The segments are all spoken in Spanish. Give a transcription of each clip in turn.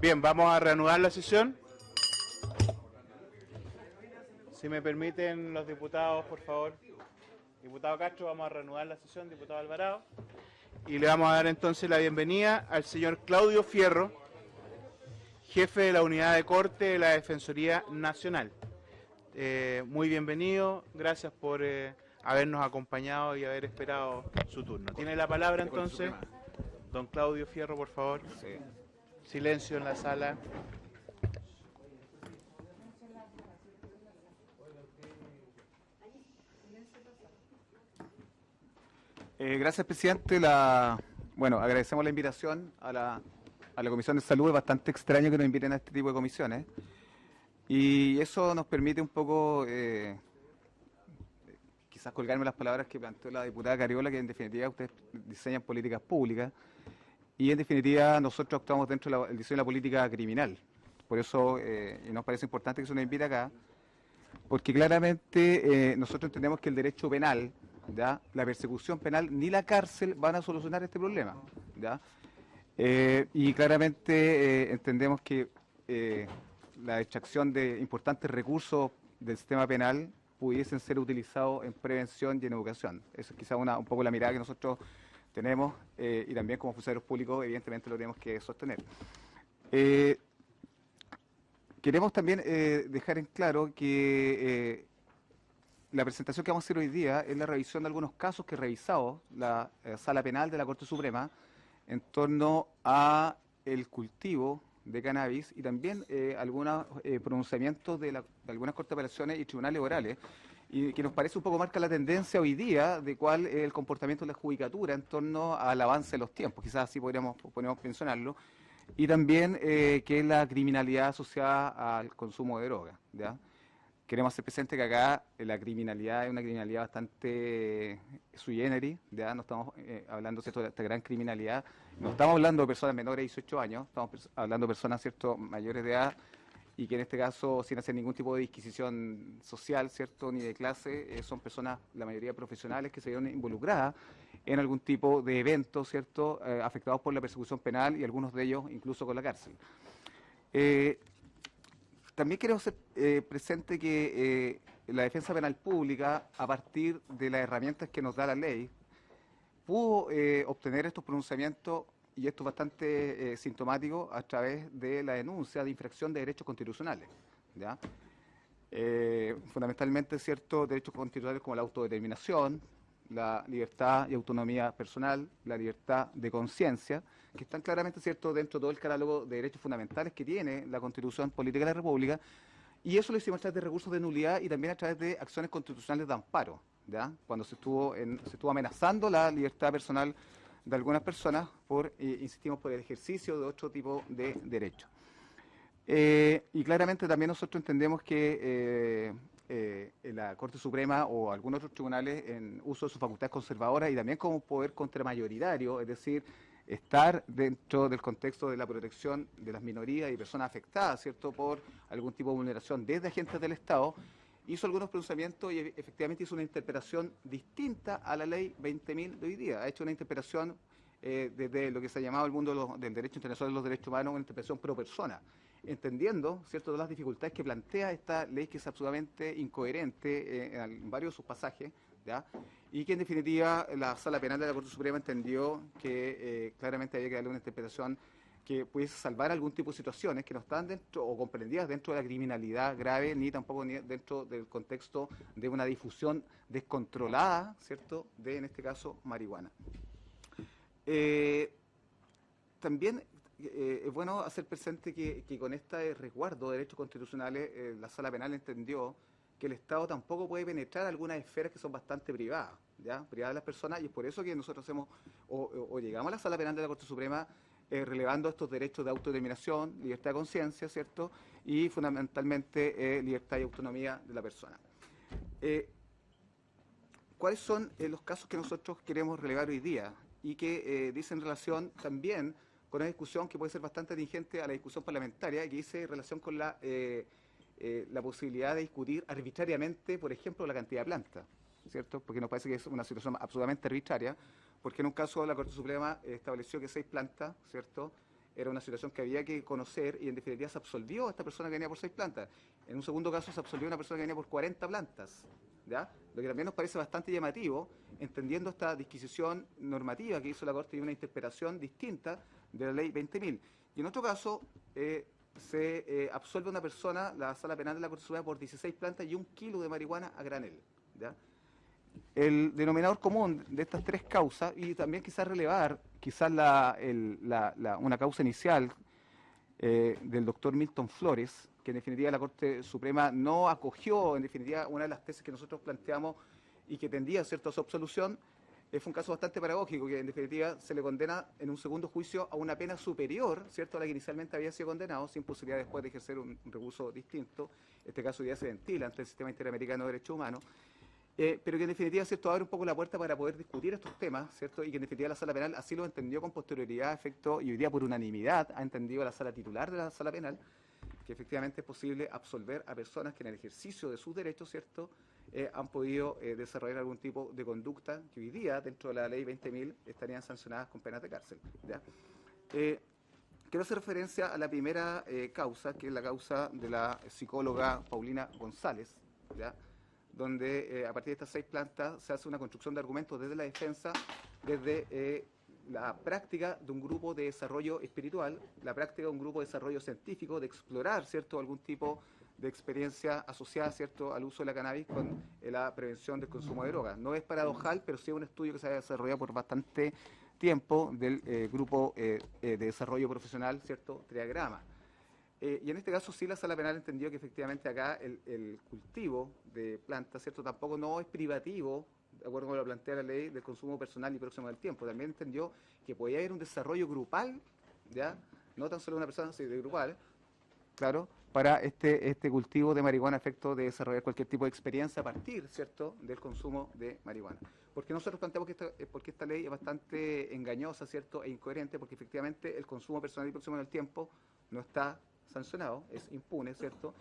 Bien, vamos a reanudar la sesión. Si me permiten los diputados, por favor. Diputado Castro, vamos a reanudar la sesión. Diputado Alvarado. Y le vamos a dar entonces la bienvenida al señor Claudio Fierro, jefe de la Unidad de Corte de la Defensoría Nacional. Muy bienvenido, gracias por habernos acompañado y haber esperado su turno. Tiene la palabra entonces don Claudio Fierro, por favor. Sí. Silencio en la sala. Gracias, presidente. Bueno, agradecemos la invitación a la Comisión de Salud. Es bastante extraño que nos inviten a este tipo de comisiones. Y eso nos permite un poco, quizás colgarme las palabras que planteó la diputada Cariola, que en definitiva ustedes diseñan políticas públicas. Y en definitiva nosotros actuamos dentro del diseño de la política criminal. Por eso nos parece importante que se nos invite acá, porque claramente nosotros entendemos que el derecho penal, ¿ya?, la persecución penal ni la cárcel van a solucionar este problema, ¿ya? Y claramente entendemos que la extracción de importantes recursos del sistema penal pudiesen ser utilizados en prevención y en educación. Eso es quizá un poco la mirada que nosotros tenemos y también como funcionarios públicos evidentemente lo tenemos que sostener. Queremos también dejar en claro que la presentación que vamos a hacer hoy día es la revisión de algunos casos que ha revisado la Sala Penal de la Corte Suprema en torno a el cultivo de cannabis y también algunos pronunciamientos de algunas cortes de apelaciones y tribunales orales, y que nos parece un poco marca la tendencia hoy día de cuál es el comportamiento de la judicatura en torno al avance de los tiempos, quizás así podríamos mencionarlo, y también que es la criminalidad asociada al consumo de drogas, ¿ya? Queremos hacer presente que acá la criminalidad es una criminalidad bastante sui generis, ¿ya? No estamos hablando, ¿cierto?, de esta gran criminalidad. No estamos hablando de personas menores de 18 años, estamos hablando de personas, ¿cierto?, mayores de edad, y que en este caso, sin hacer ningún tipo de disquisición social, ¿cierto?, ni de clase, son personas, la mayoría profesionales, que se vieron involucradas en algún tipo de evento, ¿cierto?, afectados por la persecución penal y algunos de ellos incluso con la cárcel. También quiero hacer presente que la defensa penal pública, a partir de las herramientas que nos da la ley, pudo obtener estos pronunciamientos, y esto es bastante sintomático, a través de la denuncia de infracción de derechos constitucionales, ¿ya? Fundamentalmente, ciertos derechos constitucionales como la autodeterminación, la libertad y autonomía personal, la libertad de conciencia, que están claramente, cierto, dentro de todo el catálogo de derechos fundamentales que tiene la Constitución Política de la República, y eso lo hicimos a través de recursos de nulidad y también a través de acciones constitucionales de amparo, ¿ya?, cuando se estuvo amenazando la libertad personal de algunas personas por, insistimos, por el ejercicio de otro tipo de derechos. Y claramente también nosotros entendemos que la Corte Suprema o algunos otros tribunales, en uso de sus facultades conservadoras y también como poder contramayoritario, es decir, estar dentro del contexto de la protección de las minorías y personas afectadas, ¿cierto?, por algún tipo de vulneración desde agentes del Estado, hizo algunos pronunciamientos y efectivamente hizo una interpretación distinta a la ley 20.000 de hoy día. Ha hecho una interpretación desde lo que se ha llamado el mundo del derecho internacional de los derechos humanos, una interpretación pro persona, entendiendo, ¿cierto?, todas las dificultades que plantea esta ley, que es absolutamente incoherente en varios de sus pasajes, ¿ya?, y que en definitiva la Sala Penal de la Corte Suprema entendió que claramente había que darle una interpretación que pudiese salvar algún tipo de situaciones que no están dentro o comprendidas dentro de la criminalidad grave, ni tampoco dentro del contexto de una difusión descontrolada, ¿cierto?, de, en este caso, marihuana. También es bueno hacer presente que con este resguardo de derechos constitucionales, la Sala Penal entendió que el Estado tampoco puede penetrar algunas esferas que son bastante privadas, ¿ya?, privadas de las personas, y es por eso que nosotros hacemos o llegamos a la Sala Penal de la Corte Suprema relevando estos derechos de autodeterminación, libertad de conciencia, ¿cierto?, y fundamentalmente libertad y autonomía de la persona. ¿Cuáles son los casos que nosotros queremos relevar hoy día y que dicen relación también con una discusión que puede ser bastante atingente a la discusión parlamentaria, que dice relación con la posibilidad de discutir arbitrariamente, por ejemplo, la cantidad de plantas, ¿cierto?, porque nos parece que es una situación absolutamente arbitraria, porque en un caso la Corte Suprema estableció que 6 plantas, ¿cierto?, era una situación que había que conocer y en definitiva se absolvió a esta persona que venía por 6 plantas. En un segundo caso se absolvió a una persona que venía por 40 plantas, ¿ya? Lo que también nos parece bastante llamativo, entendiendo esta disquisición normativa que hizo la Corte y una interpretación distinta de la ley 20.000. Y en otro caso, se absuelve a una persona, la Sala Penal de la Corte Suprema, por 16 plantas y 1 kilo de marihuana a granel, ¿ya? El denominador común de estas 3 causas, y también quizás relevar, quizás una causa inicial del doctor Milton Flores, que en definitiva la Corte Suprema no acogió, en definitiva, una de las tesis que nosotros planteamos y que tendía, ¿cierto?, a su absolución. Fue un caso bastante paradójico, que en definitiva se le condena en un segundo juicio a una pena superior, ¿cierto?, a la que inicialmente había sido condenado, sin posibilidad después de ejercer un recurso distinto. Este caso ya se ventila ante el sistema interamericano de derechos humanos. Pero que en definitiva, ¿cierto?, abre un poco la puerta para poder discutir estos temas, ¿cierto?, y que en definitiva la Sala Penal así lo entendió con posterioridad, efecto, y hoy día por unanimidad ha entendido la Sala Titular de la Sala Penal, que efectivamente es posible absolver a personas que en el ejercicio de sus derechos, ¿cierto?, han podido desarrollar algún tipo de conducta que hoy día, dentro de la ley 20.000, estarían sancionadas con penas de cárcel, ¿ya? Quiero hacer referencia a la primera causa, que es la causa de la psicóloga Paulina González, ¿ya?, donde a partir de estas 6 plantas se hace una construcción de argumentos desde la defensa, desde la práctica de un grupo de desarrollo espiritual, la práctica de un grupo de desarrollo científico, de explorar, ¿cierto?, algún tipo de experiencia asociada, ¿cierto?, al uso de la cannabis con la prevención del consumo de drogas. No es paradojal, pero sí es un estudio que se ha desarrollado por bastante tiempo del grupo de desarrollo profesional, ¿cierto?, Triagrama. Y en este caso sí la Sala Penal entendió que efectivamente acá el cultivo de plantas, ¿cierto?, tampoco no es privativo, de acuerdo con lo que plantea la ley, del consumo personal y próximo del tiempo. También entendió que podía haber un desarrollo grupal, ¿ya?, no tan solo de una persona, sino de grupal, claro, para este cultivo de marihuana a efecto de desarrollar cualquier tipo de experiencia a partir, ¿cierto?, del consumo de marihuana. Porque nosotros planteamos que porque esta ley es bastante engañosa, ¿cierto?, e incoherente, porque efectivamente el consumo personal y próximo del tiempo no está sancionado, es impune, ¿cierto?,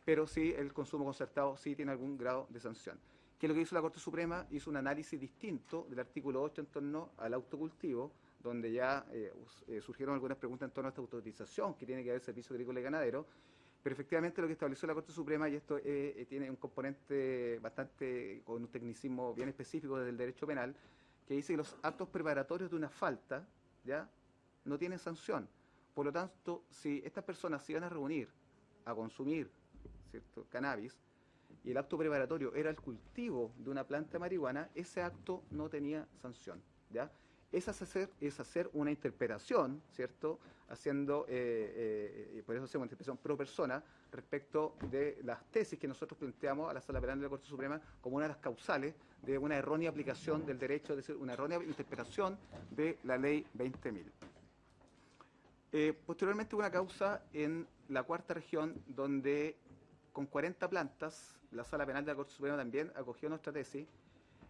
pero sí el consumo concertado sí tiene algún grado de sanción. ¿Qué es lo que hizo la Corte Suprema? Hizo un análisis distinto del artículo 8 en torno al autocultivo, donde ya surgieron algunas preguntas en torno a esta autorización que tiene que haber servicio agrícola y ganadero, pero efectivamente lo que estableció la Corte Suprema, y esto tiene un componente bastante, con un tecnicismo bien específico desde el derecho penal, que dice que los actos preparatorios de una falta, ¿ya?, no tienen sanción. Por lo tanto, si estas personas se iban a reunir a consumir, ¿cierto?, cannabis, y el acto preparatorio era el cultivo de una planta de marihuana, ese acto no tenía sanción, ¿ya? Es hacer una interpretación, ¿cierto?, haciendo, por eso hacemos una interpretación pro persona respecto de las tesis que nosotros planteamos a la Sala Penal de la Corte Suprema como una de las causales de una errónea aplicación del derecho, es decir, una errónea interpretación de la ley 20.000. Posteriormente una causa en la cuarta región donde con 40 plantas la Sala Penal de la Corte Suprema también acogió nuestra tesis,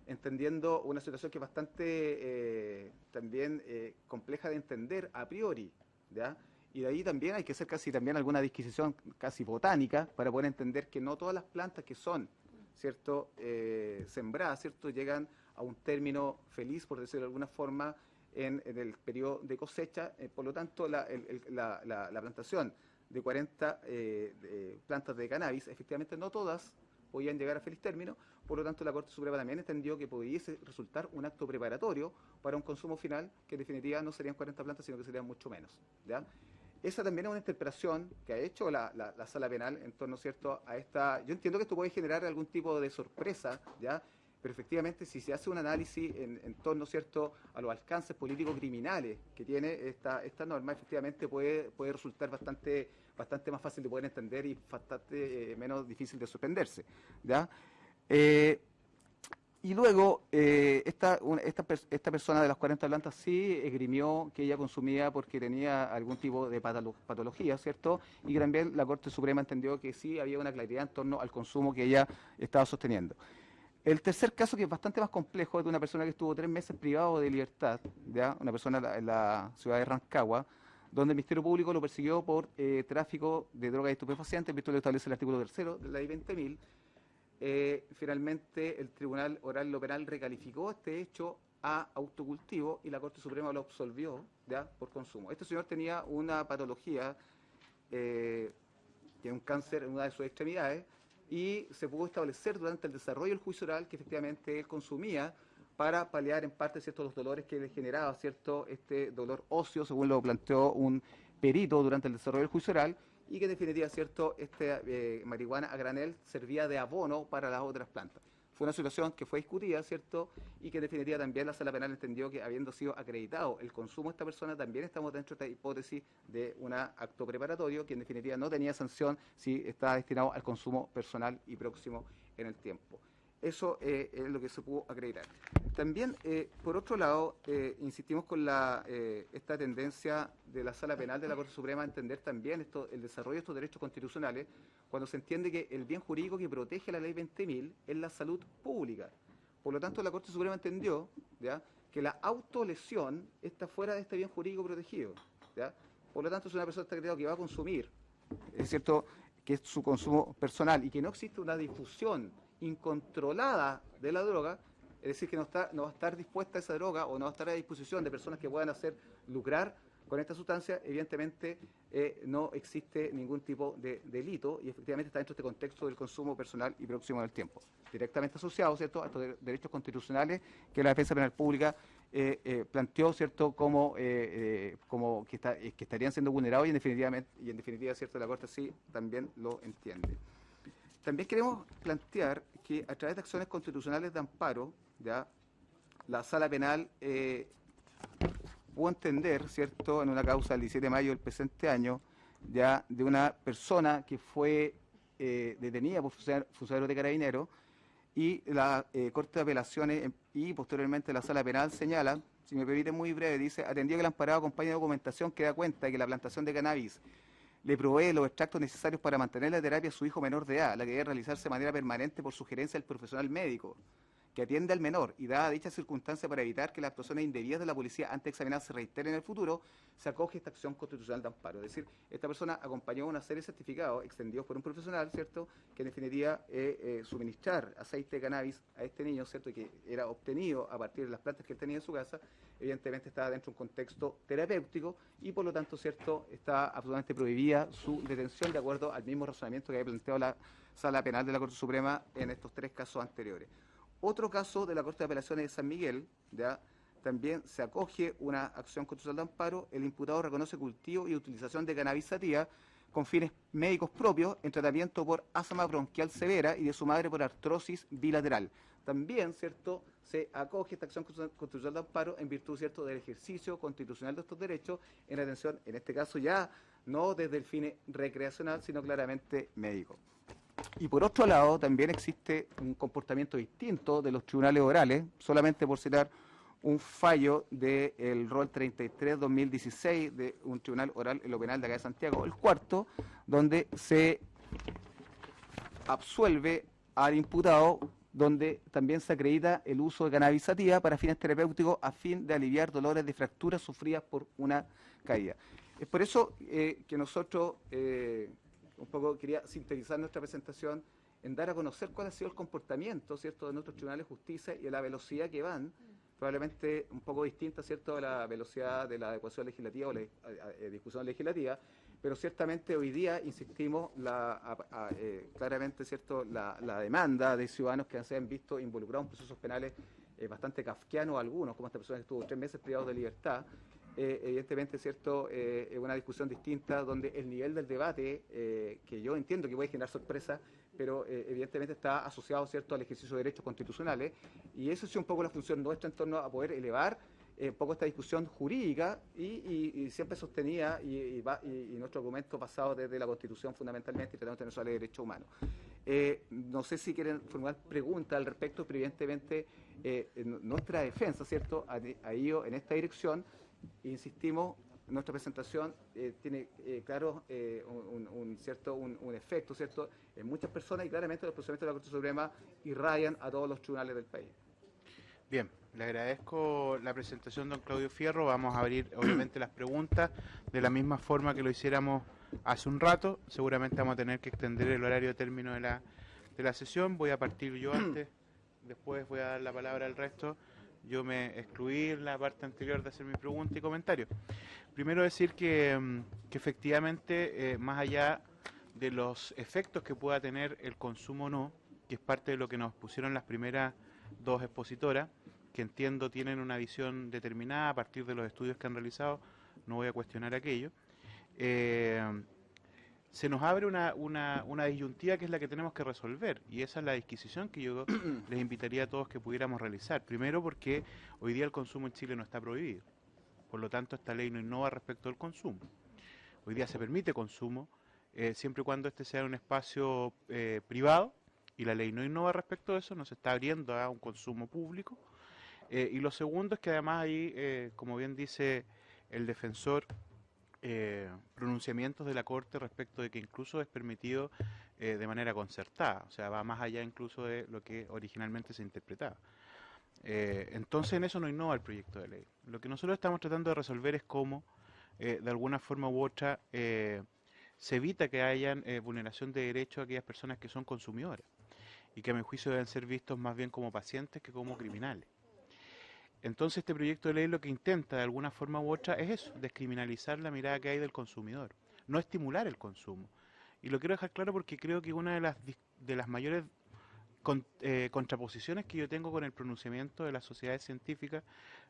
entendiendo una situación que es bastante también compleja de entender a priori, ¿ya? Y de ahí también hay que hacer casi también alguna disquisición casi botánica para poder entender que no todas las plantas que son, ¿cierto?, sembradas, ¿cierto?, llegan a un término feliz, por decirlo de alguna forma, en el periodo de cosecha. Por lo tanto, la plantación de 40 plantas de cannabis, efectivamente no todas podían llegar a feliz término. Por lo tanto, la Corte Suprema también entendió que pudiese resultar un acto preparatorio para un consumo final, que en definitiva no serían 40 plantas, sino que serían mucho menos, ¿ya? Esa también es una interpretación que ha hecho la Sala Penal en torno, ¿cierto?, a esta. Yo entiendo que esto puede generar algún tipo de sorpresa, ¿ya?, pero efectivamente si se hace un análisis en torno, ¿cierto?, a los alcances políticos criminales que tiene esta norma, efectivamente puede resultar bastante más fácil de poder entender y bastante menos difícil de suspenderse, ¿ya? Y luego, esta persona de las 40 plantas sí esgrimió que ella consumía porque tenía algún tipo de patología, ¿cierto? Y también la Corte Suprema entendió que sí había una claridad en torno al consumo que ella estaba sosteniendo. El tercer caso, que es bastante más complejo, es de una persona que estuvo 3 meses privado de libertad, ¿ya?, una persona en la ciudad de Rancagua, donde el Ministerio Público lo persiguió por tráfico de drogas y estupefacientes, visto lo establece el artículo 3 de la ley 20.000. Finalmente, el Tribunal Oral Lo Penal recalificó este hecho a autocultivo y la Corte Suprema lo absolvió ya por consumo. Este señor tenía una patología, que es un cáncer en una de sus extremidades, y se pudo establecer durante el desarrollo del juicio oral que efectivamente él consumía para paliar en parte ciertos los dolores que le generaba cierto este dolor óseo, según lo planteó un perito durante el desarrollo del juicio oral, y que en definitiva cierto marihuana a granel servía de abono para las otras plantas. Fue una situación que fue discutida, ¿cierto? Y que en definitiva también la Sala Penal entendió que, habiendo sido acreditado el consumo de esta persona, también estamos dentro de esta hipótesis de un acto preparatorio que en definitiva no tenía sanción si estaba destinado al consumo personal y próximo en el tiempo. Eso es lo que se pudo acreditar. También, por otro lado, insistimos con esta tendencia de la Sala Penal de la Corte Suprema a entender también el desarrollo de estos derechos constitucionales, cuando se entiende que el bien jurídico que protege la Ley 20.000 es la salud pública. Por lo tanto, la Corte Suprema entendió, ¿ya?, que la autolesión está fuera de este bien jurídico protegido, ¿ya? Por lo tanto, es una persona que va a consumir, es cierto, que es su consumo personal y que no existe una difusión incontrolada de la droga, es decir, que no va a estar dispuesta esa droga o no va a estar a disposición de personas que puedan hacer lucrar con esta sustancia, evidentemente no existe ningún tipo de delito y efectivamente está dentro de este contexto del consumo personal y próximo en el tiempo, directamente asociado, ¿cierto?, a estos derechos constitucionales que la Defensa Penal Pública planteó, ¿cierto?, como que estarían siendo vulnerados y en definitiva, ¿cierto?, la Corte sí también lo entiende. También queremos plantear que a través de acciones constitucionales de amparo, ya la Sala Penal pudo entender, ¿cierto?, en una causa del 17 de mayo del presente año, ya de una persona que fue detenida por funcionarios de Carabineros, y la Corte de Apelaciones y posteriormente la Sala Penal señala, si me permite muy breve, dice: atendido que el amparado acompaña documentación que da cuenta de que la plantación de cannabis le provee los extractos necesarios para mantener la terapia a su hijo menor de edad, la que debe realizarse de manera permanente por sugerencia del profesional médico que atiende al menor, y dada dicha circunstancia para evitar que las actuaciones indebidas de la policía antes de examinar se reiteren en el futuro, se acoge esta acción constitucional de amparo. Es decir, esta persona acompañó una serie de certificados extendidos por un profesional, ¿cierto?, que en definitiva suministrar aceite de cannabis a este niño, ¿cierto?, que era obtenido a partir de las plantas que él tenía en su casa, evidentemente estaba dentro de un contexto terapéutico y por lo tanto, ¿cierto?, está absolutamente prohibida su detención de acuerdo al mismo razonamiento que había planteado la Sala Penal de la Corte Suprema en estos tres casos anteriores. Otro caso de la Corte de Apelaciones de San Miguel, ¿ya?, también se acoge una acción constitucional de amparo. El imputado reconoce cultivo y utilización de cannabis sativa con fines médicos propios en tratamiento por asma bronquial severa y de su madre por artrosis bilateral. También, ¿cierto?, se acoge esta acción constitucional de amparo en virtud, ¿cierto?, del ejercicio constitucional de estos derechos en atención, en este caso ya no desde el fin recreacional, sino claramente médico. Y por otro lado, también existe un comportamiento distinto de los tribunales orales, solamente por citar un fallo del rol 33-2016 de un tribunal oral en lo penal de acá de Santiago, el cuarto, donde se absuelve al imputado, donde también se acredita el uso de cannabis sativa para fines terapéuticos a fin de aliviar dolores de fracturas sufridas por una caída. Es por eso que nosotros un poco quería sintetizar nuestra presentación en dar a conocer cuál ha sido el comportamiento, ¿cierto?, de nuestros tribunales de justicia y a la velocidad que van, probablemente un poco distinta, ¿cierto?, a la velocidad de la adecuación legislativa o la discusión legislativa, pero ciertamente hoy día insistimos claramente, ¿cierto?, la demanda de ciudadanos que se han visto involucrados en procesos penales bastante kafkianos algunos, como esta persona que estuvo 3 meses privado de libertad. Evidentemente, ¿cierto?, es una discusión distinta donde el nivel del debate, que yo entiendo que puede generar sorpresa, pero evidentemente está asociado, ¿cierto?, al ejercicio de derechos constitucionales, y eso es un poco la función nuestra en torno a poder elevar un poco esta discusión jurídica y siempre sostenida y nuestro argumento basado desde la Constitución fundamentalmente y tratando internacional de derechos humanos. No sé si quieren formular preguntas al respecto, pero evidentemente nuestra defensa, ¿cierto?, ha ido en esta dirección. Insistimos, nuestra presentación tiene claro un efecto, ¿cierto?, en muchas personas, y claramente los procedimientos de la Corte Suprema irradian a todos los tribunales del país. Bien, le agradezco la presentación, don Claudio Fierro. Vamos a abrir obviamente las preguntas de la misma forma que lo hiciéramos hace un rato. Seguramente vamos a tener que extender el horario de término de la sesión. Voy a partir yo antes, después voy a dar la palabra al resto. yo me excluí en la parte anterior de hacer mi pregunta y comentario. Primero decir que efectivamente, más allá de los efectos que pueda tener el consumo o no, que es parte de lo que nos pusieron las primeras dos expositoras, que entiendo tienen una visión determinada a partir de los estudios que han realizado, no voy a cuestionar aquello, se nos abre una disyuntiva que es la que tenemos que resolver, y esa es la disquisición que yo les invitaría a todos que pudiéramos realizar. Primero, porque hoy día el consumo en Chile no está prohibido, por lo tanto esta ley no innova respecto al consumo. Hoy día se permite consumo, siempre y cuando este sea un espacio privado, y la ley no innova respecto a eso, nos está abriendo a un consumo público. Y lo segundo es que además ahí, como bien dice el defensor, pronunciamientos de la Corte respecto de que incluso es permitido de manera concertada, o sea, va más allá incluso de lo que originalmente se interpretaba. Entonces en eso no innova el proyecto de ley. Lo que nosotros estamos tratando de resolver es cómo, de alguna forma u otra, se evita que hayan vulneración de derechos a aquellas personas que son consumidoras y que a mi juicio deben ser vistos más bien como pacientes que como criminales. Entonces este proyecto de ley lo que intenta de alguna forma u otra es eso, descriminalizar la mirada que hay del consumidor, no estimular el consumo. Y lo quiero dejar claro porque creo que una de las mayores contraposiciones que yo tengo con el pronunciamiento de las sociedades científicas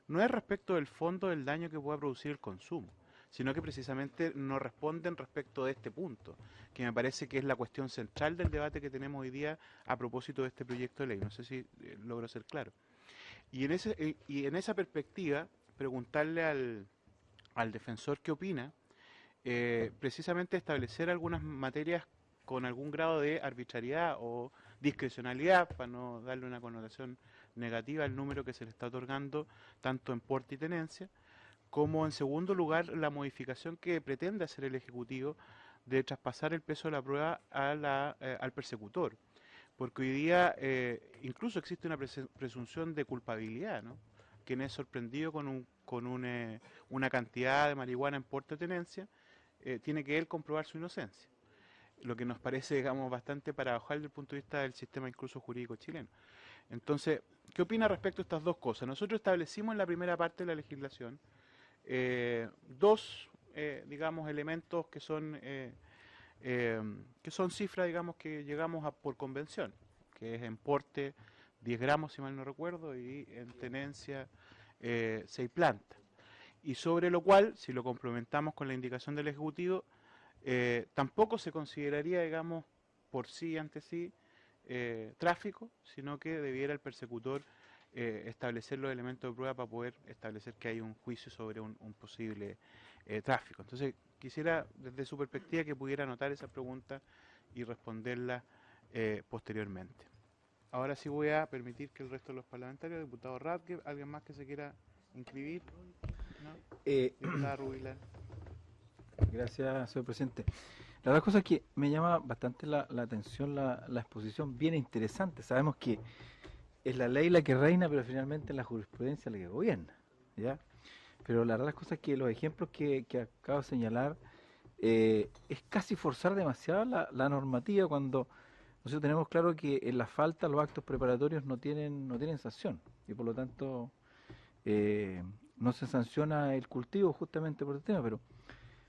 no es respecto del fondo del daño que pueda producir el consumo, sino que precisamente no responden respecto de este punto, que me parece que es la cuestión central del debate que tenemos hoy día a propósito de este proyecto de ley. No sé si logro ser claro. Y en esa perspectiva, preguntarle al defensor qué opina, precisamente establecer algunas materias con algún grado de arbitrariedad o discrecionalidad, para no darle una connotación negativa al número que se le está otorgando, tanto en porte y tenencia, como en segundo lugar la modificación que pretende hacer el Ejecutivo de traspasar el peso de la prueba al persecutor. Porque hoy día incluso existe una presunción de culpabilidad, ¿no? Quien es sorprendido con una cantidad de marihuana en porte o tenencia, tiene que él comprobar su inocencia. Lo que nos parece, digamos, bastante paradojal desde el punto de vista del sistema incluso jurídico chileno. Entonces, ¿qué opina respecto a estas dos cosas? Nosotros establecimos en la primera parte de la legislación dos, digamos, elementos que son cifras, digamos, que llegamos a por convención, que es en porte 10 gramos, si mal no recuerdo, y en tenencia 6 plantas. Y sobre lo cual, si lo complementamos con la indicación del Ejecutivo, tampoco se consideraría, digamos, por sí, ante sí, tráfico, sino que debiera el persecutor establecer los elementos de prueba para poder establecer que hay un juicio sobre un posible tráfico. Entonces, quisiera, desde su perspectiva, que pudiera anotar esa pregunta y responderla posteriormente. Ahora sí voy a permitir que el resto de los parlamentarios, diputado Radke, alguien más que se quiera inscribir, ¿no? Diputada Rubilar. Gracias, señor presidente. La verdad cosa es que me llama bastante la atención la exposición, bien interesante. Sabemos que es la ley la que reina, pero finalmente es la jurisprudencia la que gobierna, ¿ya? Pero la verdad cosa es que los ejemplos que acabo de señalar es casi forzar demasiado la normativa cuando nosotros tenemos claro que en la falta los actos preparatorios no tienen sanción y por lo tanto no se sanciona el cultivo justamente por el tema, pero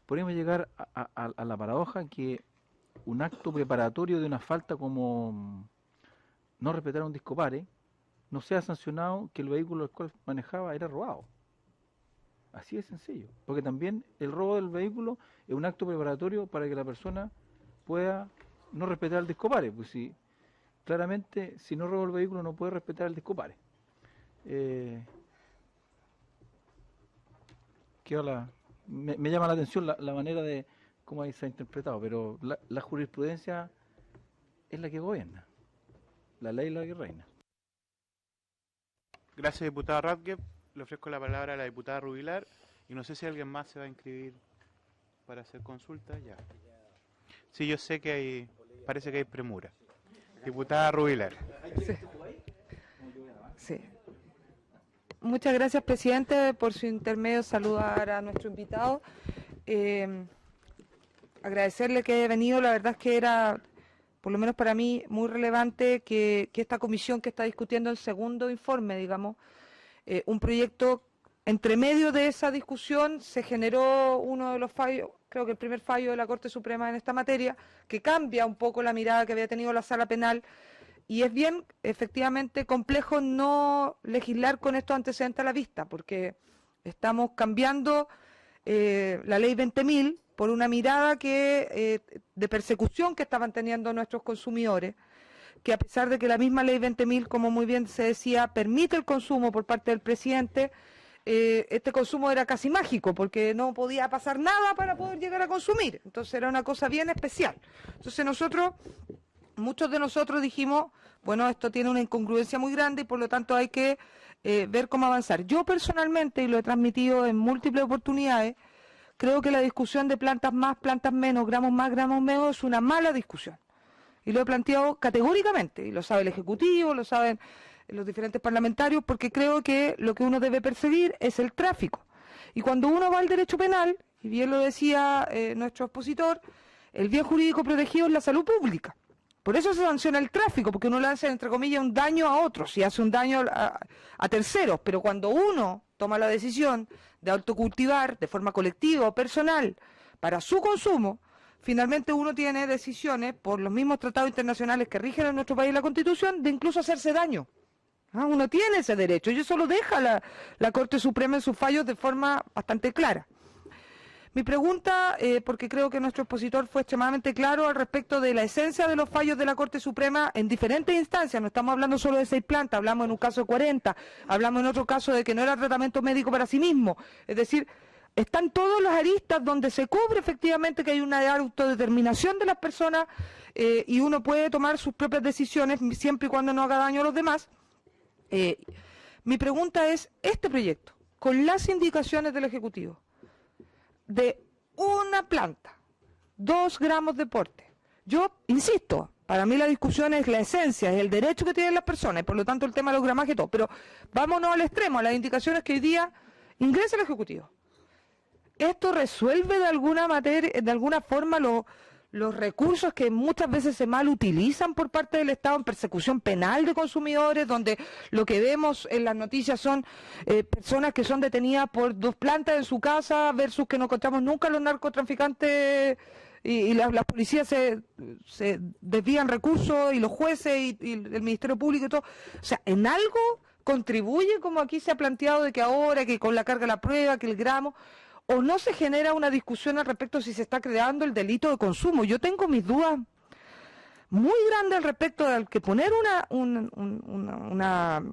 podríamos llegar a la paradoja que un acto preparatorio de una falta como no respetar un disco pare no sea sancionado que el vehículo el cual manejaba era robado. Así de sencillo, porque también el robo del vehículo es un acto preparatorio para que la persona pueda no respetar el disco pare, pues si claramente si no roba el vehículo no puede respetar el disco pare. Me llama la atención la manera de cómo ahí se ha interpretado, pero la jurisprudencia es la que gobierna, la ley es la que reina. Gracias, diputado Radke. Le ofrezco la palabra a la diputada Rubilar y no sé si alguien más se va a inscribir para hacer consulta. Ya. Sí, yo sé que parece que hay premura. Diputada Rubilar. Sí. Sí. Muchas gracias, presidente, por su intermedio saludar a nuestro invitado. Agradecerle que haya venido, la verdad es que era, por lo menos para mí, muy relevante que esta comisión que está discutiendo el segundo informe, digamos, un proyecto. Entre medio de esa discusión se generó uno de los fallos, creo que el primer fallo de la Corte Suprema en esta materia, que cambia un poco la mirada que había tenido la Sala Penal, y es bien, efectivamente, complejo no legislar con estos antecedentes a la vista, porque estamos cambiando la ley 20.000 por una mirada de persecución que estaban teniendo nuestros consumidores, que a pesar de que la misma ley 20.000, como muy bien se decía, permite el consumo por parte del presidente, este consumo era casi mágico, porque no podía pasar nada para poder llegar a consumir. Entonces era una cosa bien especial. Entonces muchos de nosotros dijimos, bueno, esto tiene una incongruencia muy grande y por lo tanto hay que ver cómo avanzar. Yo personalmente, y lo he transmitido en múltiples oportunidades, creo que la discusión de plantas más, plantas menos, gramos más, gramos menos, es una mala discusión. Y lo he planteado categóricamente, y lo sabe el Ejecutivo, lo saben los diferentes parlamentarios, porque creo que lo que uno debe perseguir es el tráfico. Y cuando uno va al derecho penal, y bien lo decía nuestro expositor, el bien jurídico protegido es la salud pública. Por eso se sanciona el tráfico, porque uno le hace, entre comillas, un daño a otros y hace un daño a terceros. Pero cuando uno toma la decisión de autocultivar de forma colectiva o personal para su consumo, finalmente uno tiene decisiones por los mismos tratados internacionales que rigen en nuestro país la Constitución de incluso hacerse daño. Uno tiene ese derecho y eso lo deja la Corte Suprema en sus fallos de forma bastante clara. Mi pregunta, porque creo que nuestro expositor fue extremadamente claro al respecto de la esencia de los fallos de la Corte Suprema en diferentes instancias, no estamos hablando solo de 6 plantas, hablamos en un caso de 40, hablamos en otro caso de que no era tratamiento médico para sí mismo, es decir, están todas las aristas donde se cubre efectivamente que hay una autodeterminación de las personas y uno puede tomar sus propias decisiones siempre y cuando no haga daño a los demás. Mi pregunta es, este proyecto, con las indicaciones del Ejecutivo, de una planta, 2 gramos de porte, yo insisto, para mí la discusión es la esencia, es el derecho que tienen las personas, y por lo tanto el tema de los gramajes y todo, pero vámonos al extremo, a las indicaciones que hoy día ingresa el Ejecutivo. ¿Esto resuelve de alguna forma los recursos que muchas veces se mal utilizan por parte del Estado en persecución penal de consumidores, donde lo que vemos en las noticias son personas que son detenidas por 2 plantas en su casa versus que no encontramos nunca los narcotraficantes y las policías se desvían recursos y los jueces y el Ministerio Público y todo? O sea, en algo contribuye, como aquí se ha planteado, de que ahora, que con la carga de la prueba, que el gramo... ¿O no se genera una discusión al respecto si se está creando el delito de consumo? Yo tengo mis dudas muy grandes al respecto de que poner una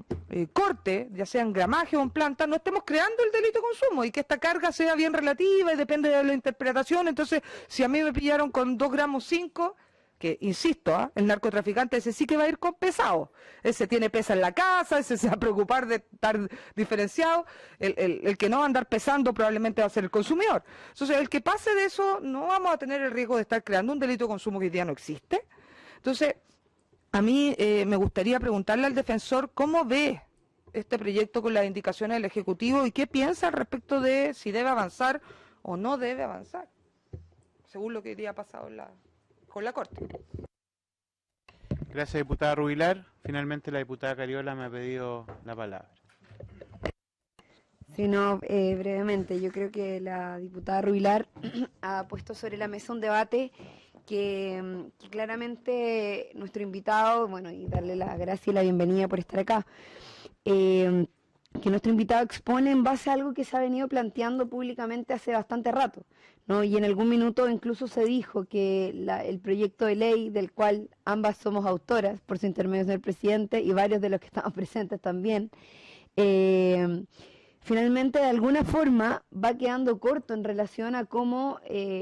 corte, ya sea en gramaje o en planta, no estemos creando el delito de consumo y que esta carga sea bien relativa y depende de la interpretación. Entonces, si a mí me pillaron con 2 gramos 5... que, insisto, el narcotraficante ese sí que va a ir con pesado, ese tiene pesa en la casa, ese se va a preocupar de estar diferenciado, el que no va a andar pesando probablemente va a ser el consumidor. Entonces, el que pase de eso, no vamos a tener el riesgo de estar creando un delito de consumo que hoy día no existe. Entonces, a mí me gustaría preguntarle al defensor cómo ve este proyecto con las indicaciones del Ejecutivo y qué piensa al respecto de si debe avanzar o no debe avanzar, según lo que hoy día ha pasado con la Corte. Gracias, diputada Rubilar. Finalmente la diputada Cariola me ha pedido la palabra. Sí, no, brevemente, yo creo que la diputada Rubilar ha puesto sobre la mesa un debate que claramente nuestro invitado, bueno, y darle la gracia y la bienvenida por estar acá, que nuestro invitado expone en base a algo que se ha venido planteando públicamente hace bastante rato, ¿no? Y en algún minuto incluso se dijo que el proyecto de ley del cual ambas somos autoras, por su intermedio del presidente y varios de los que estamos presentes también, finalmente de alguna forma va quedando corto en relación a cómo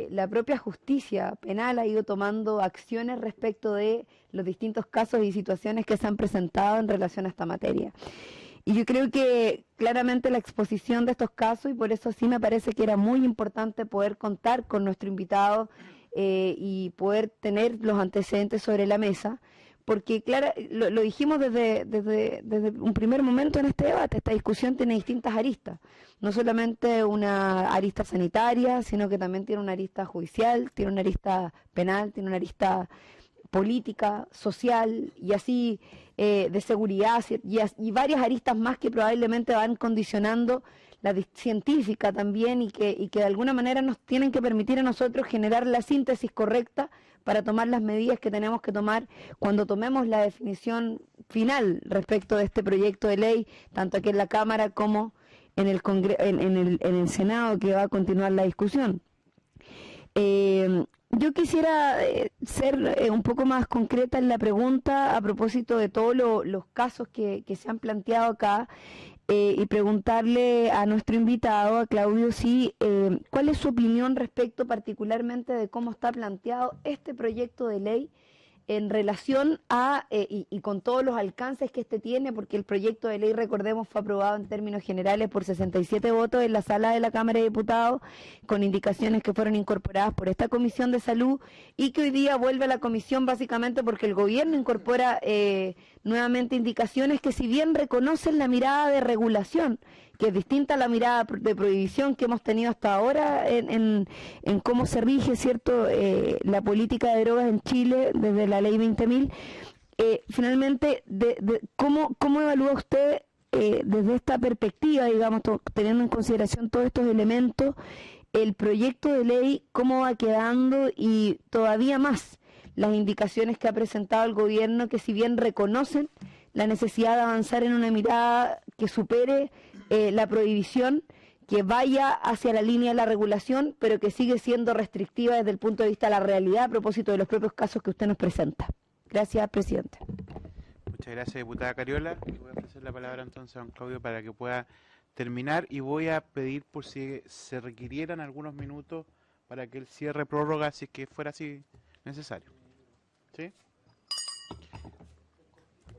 la propia justicia penal ha ido tomando acciones respecto de los distintos casos y situaciones que se han presentado en relación a esta materia. Y yo creo que claramente la exposición de estos casos, y por eso sí me parece que era muy importante poder contar con nuestro invitado y poder tener los antecedentes sobre la mesa, porque claro, lo dijimos desde un primer momento en este debate, esta discusión tiene distintas aristas, no solamente una arista sanitaria, sino que también tiene una arista judicial, tiene una arista penal, tiene una arista política, social y así de seguridad y varias aristas más que probablemente van condicionando la científica también y que de alguna manera nos tienen que permitir a nosotros generar la síntesis correcta para tomar las medidas que tenemos que tomar cuando tomemos la definición final respecto de este proyecto de ley, tanto aquí en la Cámara como en el en el Senado, que va a continuar la discusión. Yo quisiera ser un poco más concreta en la pregunta a propósito de todos los casos que se han planteado acá y preguntarle a nuestro invitado, a Claudio, cuál es su opinión respecto particularmente de cómo está planteado este proyecto de ley en relación a, y con todos los alcances que este tiene, porque el proyecto de ley, recordemos, fue aprobado en términos generales por 67 votos en la sala de la Cámara de Diputados, con indicaciones que fueron incorporadas por esta Comisión de Salud y que hoy día vuelve a la Comisión básicamente porque el Gobierno incorpora nuevamente indicaciones que, si bien reconocen la mirada de regulación, que es distinta a la mirada de prohibición que hemos tenido hasta ahora en cómo se rige, ¿cierto?, la política de drogas en Chile desde la ley 20.000. Finalmente, ¿cómo evalúa usted desde esta perspectiva, digamos, teniendo en consideración todos estos elementos, el proyecto de ley, cómo va quedando y todavía más las indicaciones que ha presentado el Gobierno, que si bien reconocen la necesidad de avanzar en una mirada que supere la prohibición, que vaya hacia la línea de la regulación, pero que sigue siendo restrictiva desde el punto de vista de la realidad a propósito de los propios casos que usted nos presenta? Gracias, presidente. Muchas gracias, diputada Cariola. Voy a ofrecer la palabra entonces a don Claudio para que pueda terminar y voy a pedir por si se requirieran algunos minutos para que él cierre prórroga si es que fuera así necesario. ¿Sí?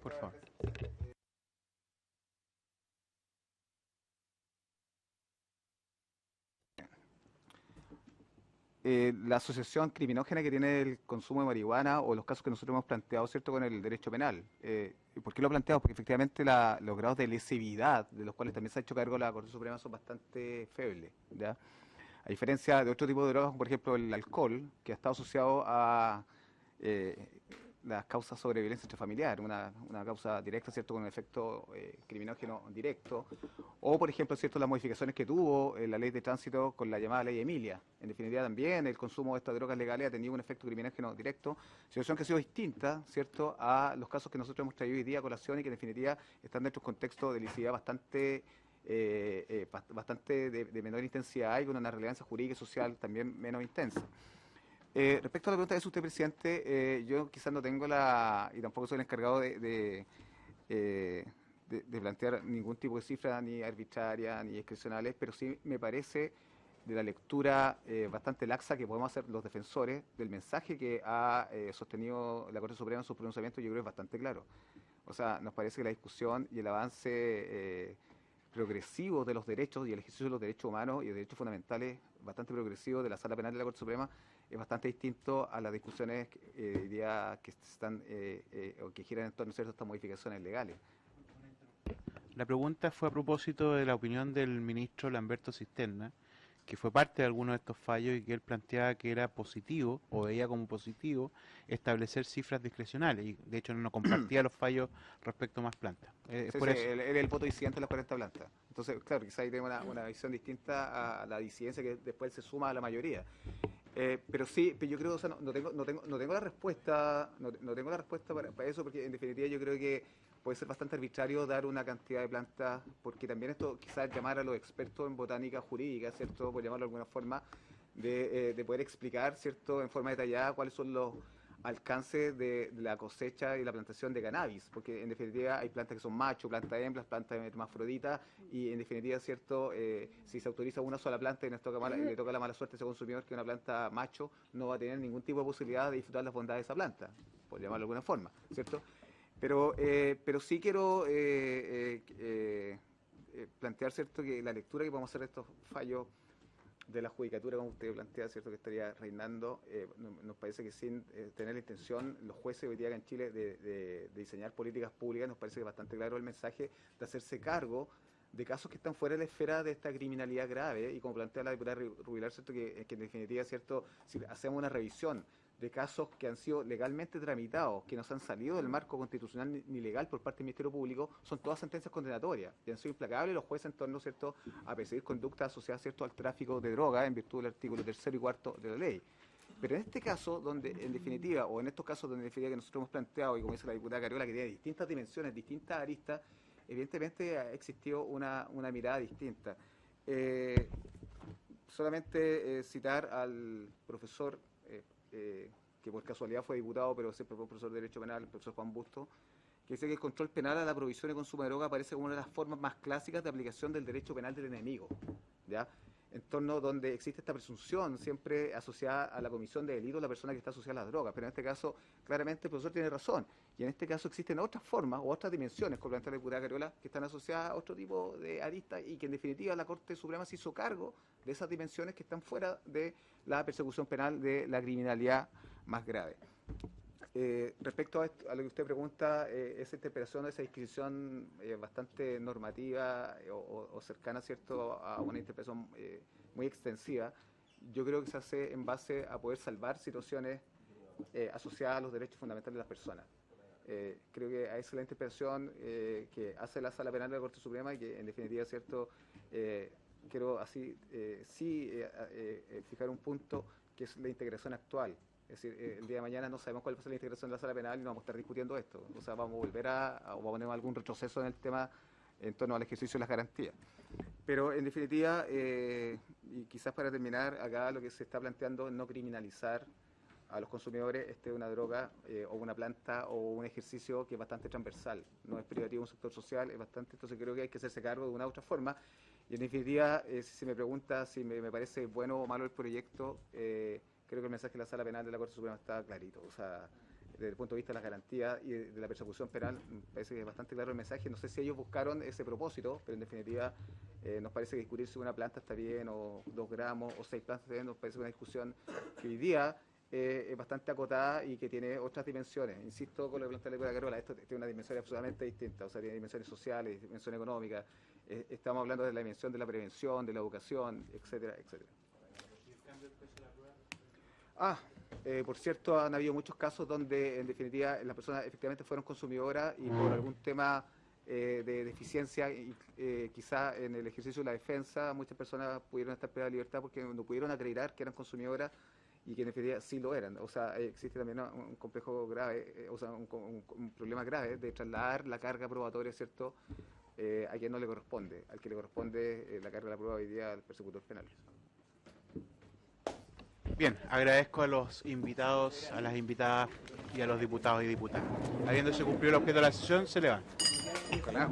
Por favor. La asociación criminógena que tiene el consumo de marihuana o los casos que nosotros hemos planteado, ¿cierto?, con el derecho penal. ¿Por qué lo planteamos? Porque efectivamente los grados de lesividad, de los cuales también se ha hecho cargo la Corte Suprema, son bastante febles, ¿ya? A diferencia de otro tipo de drogas, como por ejemplo el alcohol, que ha estado asociado a las causas sobre violencia intrafamiliar, una causa directa, ¿cierto?, con un efecto criminógeno directo, o por ejemplo, ¿cierto?, las modificaciones que tuvo la ley de tránsito con la llamada ley Emilia. En definitiva, también el consumo de estas drogas legales ha tenido un efecto criminógeno directo, situación que ha sido distinta, ¿cierto?, a los casos que nosotros hemos traído hoy día a colación y que en definitiva están dentro de un contexto de lesividad bastante de menor intensidad y con una relevancia jurídica y social también menos intensa. Respecto a la pregunta que hizo usted, presidente, yo quizás no tengo y tampoco soy el encargado de plantear ningún tipo de cifra ni arbitraria ni discrecionales, pero sí me parece de la lectura bastante laxa que podemos hacer los defensores del mensaje que ha sostenido la Corte Suprema en sus pronunciamientos. Yo creo que es bastante claro. O sea, nos parece que la discusión y el avance progresivo de los derechos y el ejercicio de los derechos humanos y de derechos fundamentales bastante progresivo de la Sala Penal de la Corte Suprema es bastante distinto a las discusiones diría, que están o que giran en torno a estas modificaciones legales. La pregunta fue a propósito de la opinión del ministro Lamberto Cisterna, que fue parte de algunos de estos fallos y que él planteaba que era positivo, o veía como positivo, establecer cifras discrecionales, y de hecho no compartía los fallos respecto a más plantas. Por eso. Él es el voto disidente de las 40 plantas. Entonces, claro, quizás ahí tenemos una visión distinta a la disidencia que después se suma a la mayoría. Pero sí, yo creo, o sea, no tengo la respuesta, no tengo la respuesta para eso, porque en definitiva yo creo que puede ser bastante arbitrario dar una cantidad de plantas, porque también esto quizás llamar a los expertos en botánica jurídica, ¿cierto?, por llamarlo de alguna forma, de poder explicar, ¿cierto?, en forma detallada cuáles son los alcances de la cosecha y la plantación de cannabis, porque en definitiva hay plantas que son machos, plantas hembras, plantas hermafroditas, y en definitiva, ¿cierto?, si se autoriza una sola planta y le toca la mala suerte a ese consumidor que una planta macho no va a tener ningún tipo de posibilidad de disfrutar las bondades de esa planta, por llamarlo de alguna forma, ¿cierto? Pero sí quiero plantear, ¿cierto?, que la lectura que podemos hacer de estos fallos de la judicatura, como usted plantea, ¿cierto?, que estaría reinando, nos parece que sin tener la intención, los jueces hoy día acá en Chile de diseñar políticas públicas, nos parece que es bastante claro el mensaje de hacerse cargo de casos que están fuera de la esfera de esta criminalidad grave, y como plantea la diputada Rubilar, ¿cierto?, que en definitiva, ¿cierto?, si hacemos una revisión de casos que han sido legalmente tramitados, que no se han salido del marco constitucional ni legal por parte del Ministerio Público, son todas sentencias condenatorias y han sido implacables los jueces en torno, ¿cierto?, a perseguir conductas asociadas, ¿cierto?, al tráfico de drogas en virtud del artículo 3 y 4 de la ley. Pero en este caso, donde en definitiva, o en estos casos donde en definitiva que nosotros hemos planteado, y como dice la diputada Cariola, que tiene distintas dimensiones, distintas aristas, evidentemente ha existido una mirada distinta. Solamente citar al profesor, que por casualidad fue diputado, pero siempre fue profesor de Derecho Penal, el profesor Juan Busto, que dice que el control penal a la provisión y consumo de droga parece como una de las formas más clásicas de aplicación del derecho penal del enemigo, ¿ya? En torno donde existe esta presunción siempre asociada a la comisión de delito de la persona que está asociada a las drogas, pero en este caso claramente el profesor tiene razón, y en este caso existen otras formas o otras dimensiones, como plantea la diputada Cariola, que están asociadas a otro tipo de aristas y que en definitiva la Corte Suprema se hizo cargo de esas dimensiones que están fuera de la persecución penal de la criminalidad más grave. Respecto a lo que usted pregunta, esa interpretación, esa disquisición bastante normativa o cercana, ¿cierto?, a una interpretación muy extensiva, yo creo que se hace en base a poder salvar situaciones asociadas a los derechos fundamentales de las personas. Creo que esa es la interpretación que hace la Sala Penal de la Corte Suprema y que en definitiva, ¿cierto?, quiero así fijar un punto que es la integración actual. Es decir, el día de mañana no sabemos cuál va a ser la integración de la sala penal y no vamos a estar discutiendo esto. O sea, vamos a volver o vamos a poner algún retroceso en el tema en torno al ejercicio de las garantías. Pero, en definitiva, y quizás para terminar, acá lo que se está planteando es no criminalizar a los consumidores una droga o una planta o un ejercicio que es bastante transversal. No es privativo de un sector social, es bastante, entonces creo que hay que hacerse cargo de una u otra forma. Y, en definitiva, si se me pregunta si me parece bueno o malo el proyecto, creo que el mensaje de la Sala Penal de la Corte Suprema está clarito. O sea, desde el punto de vista de las garantías y de la persecución penal, me parece que es bastante claro el mensaje. No sé si ellos buscaron ese propósito, pero en definitiva nos parece que discutir si una planta está bien, o 2 gramos, o 6 plantas está bien, nos parece una discusión que hoy día es bastante acotada y que tiene otras dimensiones. Insisto con lo que plantea la diputada Carola, esto tiene una dimensión absolutamente distinta, o sea, tiene dimensiones sociales, dimensión económica. Estamos hablando de la dimensión de la prevención, de la educación, etcétera, etcétera. Por cierto, han habido muchos casos donde, en definitiva, las personas efectivamente fueron consumidoras y por algún tema de deficiencia, quizá en el ejercicio de la defensa, muchas personas pudieron estar privadas de libertad porque no pudieron acreditar que eran consumidoras y que en definitiva sí lo eran. O sea, existe también un complejo grave, o sea, un problema grave de trasladar la carga probatoria, ¿cierto?, a quien no le corresponde, al que le corresponde la carga de la prueba hoy día al persecutor penal. Bien, agradezco a los invitados, a las invitadas y a los diputados y diputadas. Habiéndose cumplido el objeto de la sesión, se levanta. Ojalá,